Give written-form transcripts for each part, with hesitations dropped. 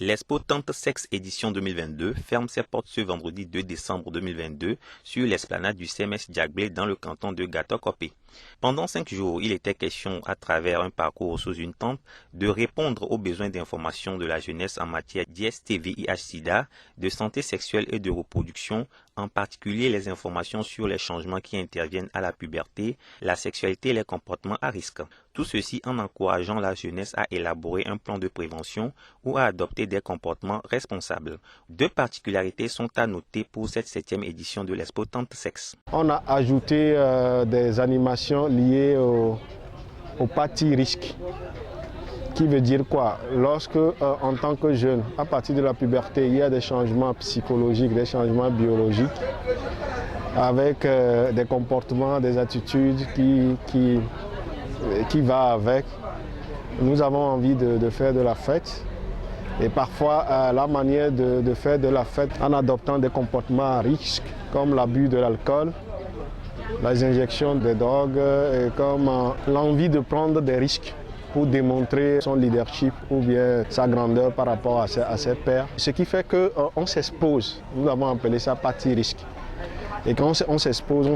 L'Expo Tente Sexe édition 2022 ferme ses portes ce vendredi 2 décembre 2022 sur l'esplanade du CMS Djagblé dans le canton de Gato-Kopé. Pendant 5 jours, il était question, à travers un parcours sous une tente, de répondre aux besoins d'information de la jeunesse en matière d'IST-VIH-Sida, de santé sexuelle et de reproduction, en particulier les informations sur les changements qui interviennent à la puberté, la sexualité et les comportements à risque. Tout ceci en encourageant la jeunesse à élaborer un plan de prévention ou à adopter des comportements responsables. Deux particularités sont à noter pour cette 7e édition de l'Expo Tente Sexe. On a ajouté des animations liées au parti risque. Qui veut dire quoi? Lorsque, en tant que jeune, à partir de la puberté, il y a des changements psychologiques, des changements biologiques, avec des comportements, des attitudes qui vont avec. Nous avons envie de faire de la fête. Et parfois, la manière de faire de la fête en adoptant des comportements à risque, comme l'abus de l'alcool, les injections de drogue, et comme l'envie de prendre des risques pour démontrer son leadership ou bien sa grandeur par rapport à ses pairs. Ce qui fait qu'on s'expose, nous avons appelé ça parti risque. Et quand on s'expose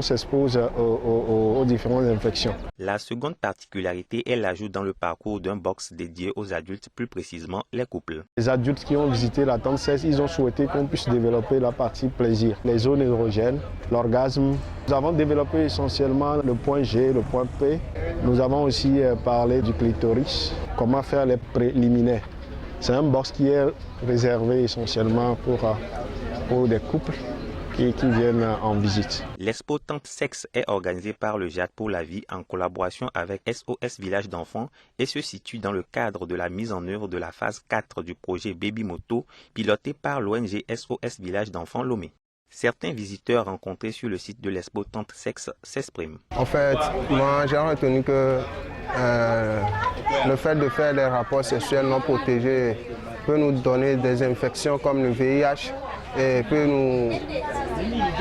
aux différentes infections. La seconde particularité est l'ajout dans le parcours d'un box dédié aux adultes, plus précisément les couples. Les adultes qui ont visité la tente 16, ils ont souhaité qu'on puisse développer la partie plaisir, les zones érogènes, l'orgasme. Nous avons développé essentiellement le point G, le point P. Nous avons aussi parlé du clitoris, comment faire les préliminaires. C'est un box qui est réservé essentiellement pour des couples qui viennent en visite. L'Expo Tente Sexe est organisée par le JAD pour la vie en collaboration avec SOS Village d'enfants et se situe dans le cadre de la mise en œuvre de la phase 4 du projet Baby Moto piloté par l'ONG SOS Village d'enfants Lomé. Certains visiteurs rencontrés sur le site de l'Expo Tente Sexe s'expriment. En fait, moi j'ai retenu que le fait de faire des rapports sexuels non protégés peut nous donner des infections comme le VIH et peut nous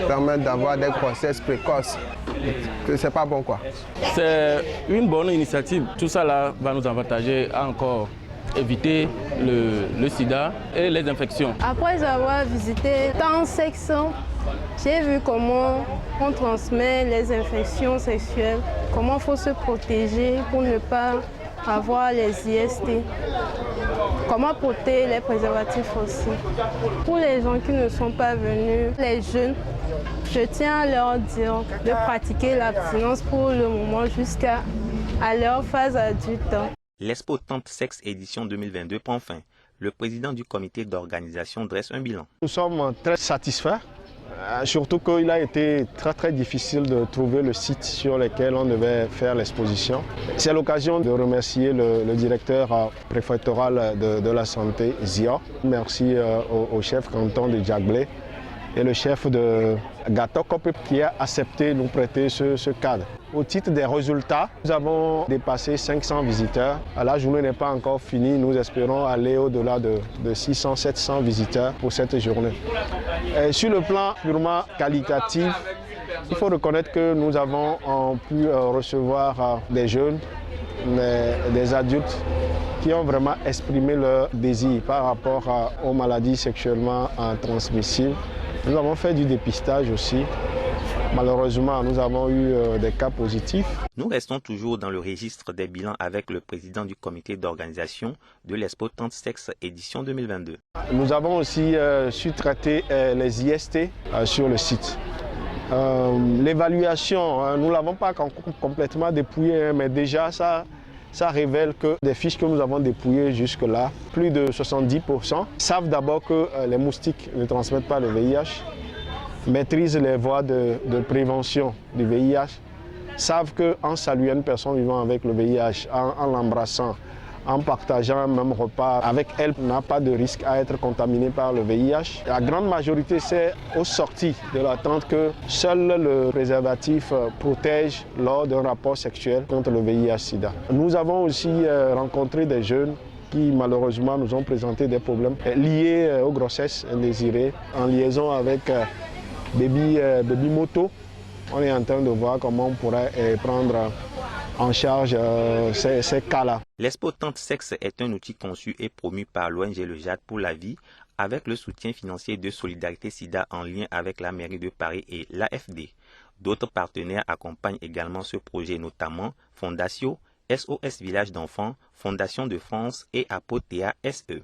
permettre d'avoir des grossesses précoces. C'est pas bon quoi. C'est une bonne initiative. Tout ça là va nous avantager à encore éviter le sida et les infections. Après avoir visité Tente Sexe, j'ai vu comment on transmet les infections sexuelles, comment il faut se protéger pour ne pas avoir les IST, comment porter les préservatifs aussi. Pour les gens qui ne sont pas venus, les jeunes, je tiens à leur dire de pratiquer l'abstinence pour le moment jusqu'à leur phase adulte. L'Expo Tente Sexe édition 2022 prend fin. Le président du comité d'organisation dresse un bilan. Nous sommes très satisfaits, surtout qu'il a été très difficile de trouver le site sur lequel on devait faire l'exposition. C'est l'occasion de remercier le directeur préfectoral de la santé, Zia. Merci au chef canton de Djagblé et le chef de Gato-Kopé qui a accepté de nous prêter ce cadre. Au titre des résultats, nous avons dépassé 500 visiteurs. La journée n'est pas encore finie. Nous espérons aller au-delà de 600-700 visiteurs pour cette journée. Et sur le plan purement qualitatif, il faut reconnaître que nous avons pu recevoir des jeunes, des adultes qui ont vraiment exprimé leur désir par rapport aux maladies sexuellement transmissibles. Nous avons fait du dépistage aussi. Malheureusement, nous avons eu des cas positifs. Nous restons toujours dans le registre des bilans avec le président du comité d'organisation de l'Expo Tente Sexe édition 2022. Nous avons aussi su traiter les IST sur le site. L'évaluation, nous ne l'avons pas complètement dépouillée, mais déjà ça révèle que des fiches que nous avons dépouillées jusque-là, plus de 70%, savent d'abord que les moustiques ne transmettent pas le VIH, maîtrisent les voies de prévention du VIH, savent qu'en saluant une personne vivant avec le VIH, en l'embrassant, en partageant un même repas avec elle, n'a pas de risque à être contaminé par le VIH. La grande majorité, c'est aux sorties de la tente que seul le préservatif protège lors d'un rapport sexuel contre le VIH-Sida. Nous avons aussi rencontré des jeunes qui malheureusement nous ont présenté des problèmes liés aux grossesses indésirées en liaison avec Baby Moto. On est en train de voir comment on pourrait prendre en charge ces cas-là. L'Expo Tente Sexe est un outil conçu et promu par l'ONG Le Jade pour la vie avec le soutien financier de Solidarité Sida en lien avec la mairie de Paris et l'AFD. D'autres partenaires accompagnent également ce projet, notamment Fondation, SOS Village d'enfants, Fondation de France et Apotea SE.